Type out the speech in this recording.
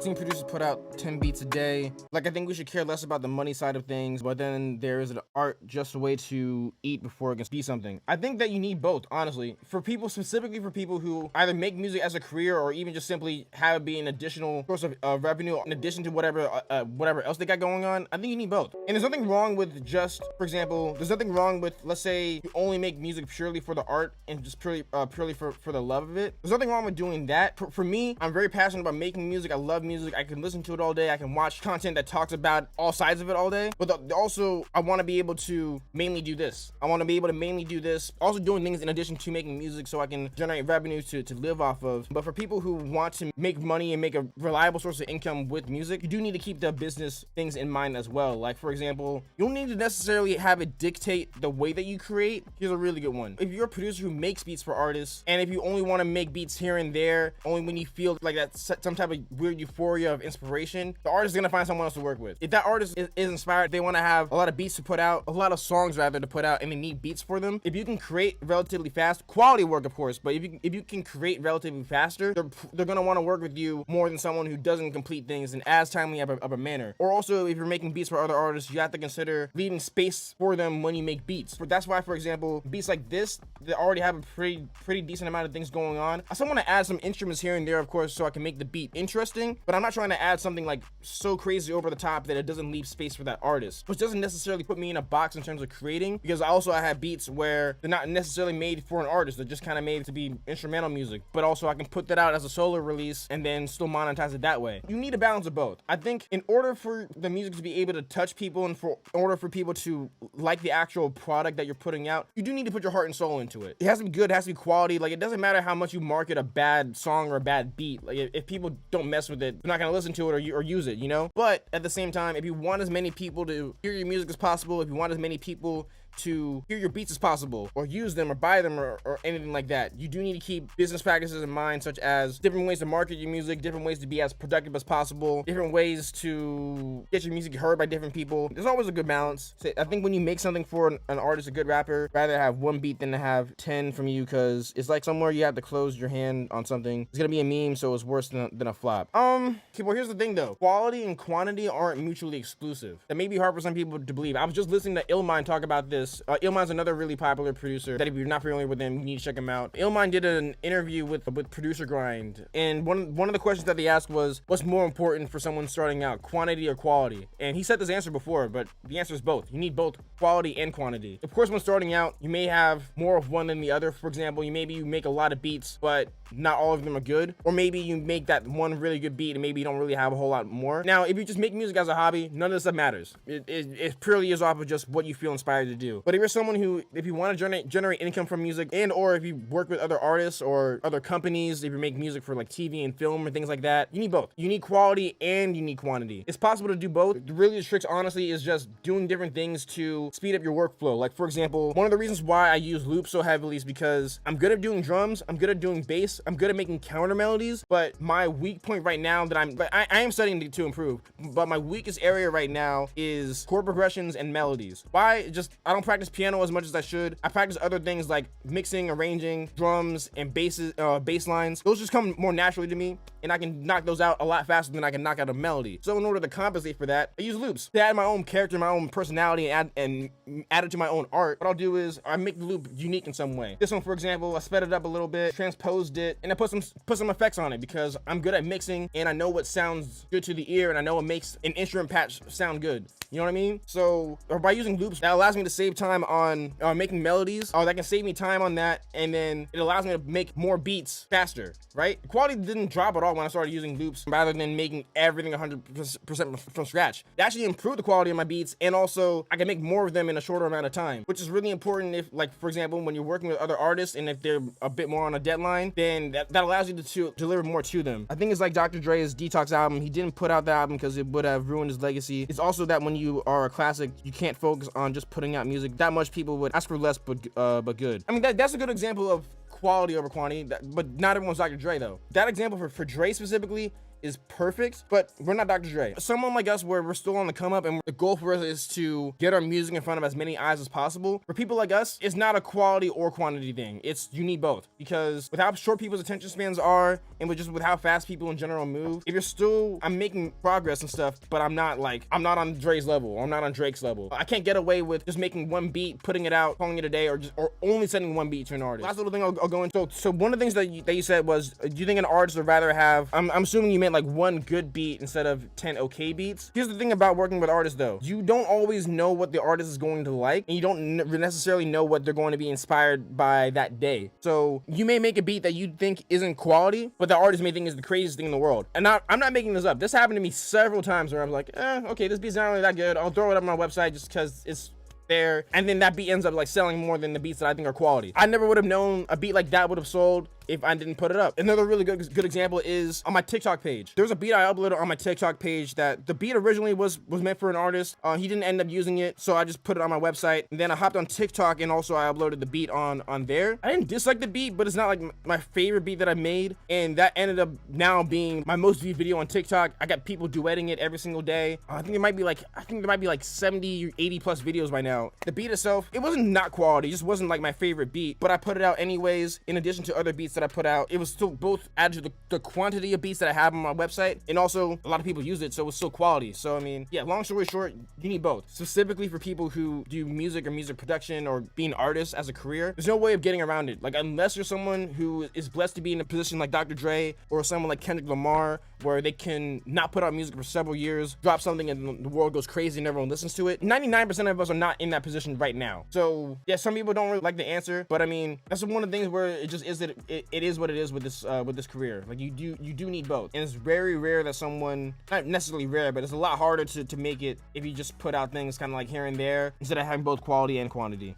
Seeing producers put out 10 beats a day. Like, I think we should care less about the money side of things, but then there is an art, just a way to eat before it can be something. I think that you need both, honestly. For people, specifically for people who either make music as a career or even just simply have it be an additional source of revenue in addition to whatever else they got going on, I think you need both. And there's nothing wrong with just, for example, there's nothing wrong with, let's say you only make music purely for the art and just purely for the love of it. There's nothing wrong with doing that. For me, I'm very passionate about making music. I love music. I can listen to it all day. I can watch content that talks about all sides of it all day. But also, I want to be able to mainly do this. I want to be able to mainly do this. Also doing things in addition to making music so I can generate revenue to live off of. But for people who want to make money and make a reliable source of income with music, you do need to keep the business things in mind as well. Like, for example, you don't need to necessarily have it dictate the way that you create. Here's a really good one. If you're a producer who makes beats for artists, and if you only want to make beats here and there, only when you feel like that's some type of weird euphoria of inspiration, the artist is gonna find someone else to work with. If that artist is inspired, they want to have a lot of beats to put out, a lot of songs rather to put out, and they need beats for them. If you can create relatively fast, quality work of course, but if you can create relatively faster, they're gonna want to work with you more than someone who doesn't complete things in as timely of a manner. Or also, if you're making beats for other artists, you have to consider leaving space for them when you make beats. That's why, for example, beats like this, they already have a pretty decent amount of things going on. I still want to add some instruments here and there, of course, so I can make the beat interesting, but I'm not trying to add something like so crazy over the top that it doesn't leave space for that artist, which doesn't necessarily put me in a box in terms of creating, because I have beats where they're not necessarily made for an artist. They're just kind of made to be instrumental music, but also I can put that out as a solo release and then still monetize it that way. You need a balance of both. I think in order for the music to be able to touch people and in order for people to like the actual product that you're putting out, you do need to put your heart and soul into it. It has to be good, it has to be quality. Like, it doesn't matter how much you market a bad song or a bad beat. Like, if people don't mess with it, they're not gonna listen to it or use it, you know? But at the same time, if you want as many people to hear your music as possible, if you want as many people to hear your beats as possible, or use them or buy them or anything like that, you do need to keep business practices in mind, such as different ways to market your music, different ways to be as productive as possible, different ways to get your music heard by different people. There's always a good balance. I think when you make something for an artist, a good rapper, rather have one beat than to have 10 from you, because it's like somewhere you have to close your hand on something. It's gonna be a meme, so it's worse than a flop. Okay, well, here's the thing though. Quality and quantity aren't mutually exclusive. That may be hard for some people to believe. I was just listening to Illmind talk about this. Illmind's another really popular producer that if you're not familiar with him, you need to check him out. Illmind did an interview with Producer Grind, and one of the questions that they asked was, what's more important for someone starting out, quantity or quality? And he said this answer before, but the answer is both. You need both quality and quantity. Of course, when starting out, you may have more of one than the other. For example, you make a lot of beats, but not all of them are good. Or maybe you make that one really good beat and maybe you don't really have a whole lot more. Now, if you just make music as a hobby, none of this stuff matters. It purely is off of just what you feel inspired to do. But if you're someone who, if you want to generate income from music, and or if you work with other artists or other companies, if you make music for like TV and film or things like that, you need both. You need quality and you need quantity. It's possible to do both. Really, the trick, honestly, is just doing different things to speed up your workflow. Like, for example, one of the reasons why I use loops so heavily is because I'm good at doing drums, I'm good at doing bass, I'm good at making counter melodies, but my weak point right now that I am studying to improve, but my weakest area right now is chord progressions and melodies. Why? I don't practice piano as much as I should. I practice other things like mixing, arranging, drums, and bass lines. Those just come more naturally to me, and I can knock those out a lot faster than I can knock out a melody. So in order to compensate for that, I use loops to add my own character, my own personality, and add it to my own art. What I'll do is I make the loop unique in some way. This one, for example, I sped it up a little bit, transposed it, and I put some effects on it because I'm good at mixing and I know what sounds good to the ear and I know what makes an instrument patch sound good. You know what I mean? So by using loops, that allows me to save time on making melodies. That can save me time on that, and then it allows me to make more beats faster, right? The quality didn't drop at all when I started using loops rather than making everything 100% from scratch. It actually improved the quality of my beats, and also I can make more of them in a shorter amount of time, which is really important if, like, for example, when you're working with other artists and if they're a bit more on a deadline, then that allows you to deliver more to them. I think it's like Dr. Dre's Detox album. He didn't put out the album because it would have ruined his legacy. It's also that when you are a classic, you can't focus on just putting out music. That much people would ask for less, but good. I mean, that's a good example of quality over quantity, but not everyone's Dr. Dre though. That example for Dre specifically is perfect, but we're not Dr. Dre. Someone like us where we're still on the come up and the goal for us is to get our music in front of as many eyes as possible. For people like us, it's not a quality or quantity thing. It's, you need both, because with how short people's attention spans are and with how fast people in general move, if you're still, I'm making progress and stuff, but I'm not on Dre's level, or I'm not on Drake's level. I can't get away with just making one beat, putting it out, calling it a day, or only sending one beat to an artist. Last little thing I'll go into. So one of the things that you said was, do you think an artist would rather have, I'm assuming you meant like one good beat instead of 10 okay beats. Here's the thing about working with artists though. You don't always know what the artist is going to like, and you don't necessarily know what they're going to be inspired by that day. So you may make a beat that you think isn't quality, but the artist may think is the craziest thing in the world. And I'm not making this up. This happened to me several times where I'm like, okay, this beat's not really that good. I'll throw it up on my website just because it's there, and then that beat ends up like selling more than the beats that I think are quality. I never would have known a beat like that would have sold if I didn't put it up. Another really good example is on my TikTok page. There's a beat I uploaded on my TikTok page that the beat originally was meant for an artist. He didn't end up using it, so I just put it on my website. And then I hopped on TikTok and also I uploaded the beat on there. I didn't dislike the beat, but it's not like my favorite beat that I made, and that ended up now being my most viewed video on TikTok. I got people duetting it every single day. I think there might be like 70 or 80 plus videos by now. The beat itself, it wasn't not quality, it just wasn't like my favorite beat, but I put it out anyways. In addition to other beats that I put out, it was still both added to the quantity of beats that I have on my website, and also a lot of people use it, so it was still quality. So I mean, yeah, long story short, you need both. Specifically for people who do music or music production or being artists as a career, there's no way of getting around it. Like, unless you're someone who is blessed to be in a position like Dr. Dre or someone like Kendrick Lamar, where they can not put out music for several years, drop something and the world goes crazy and everyone listens to it. 99% of us are not in that position right now. So yeah, some people don't really like the answer, but I mean, that's one of the things where it just is that it is what it is with this career. Like, you do need both, and it's very rare that someone, not necessarily rare, but it's a lot harder to make it if you just put out things kind of like here and there instead of having both quality and quantity.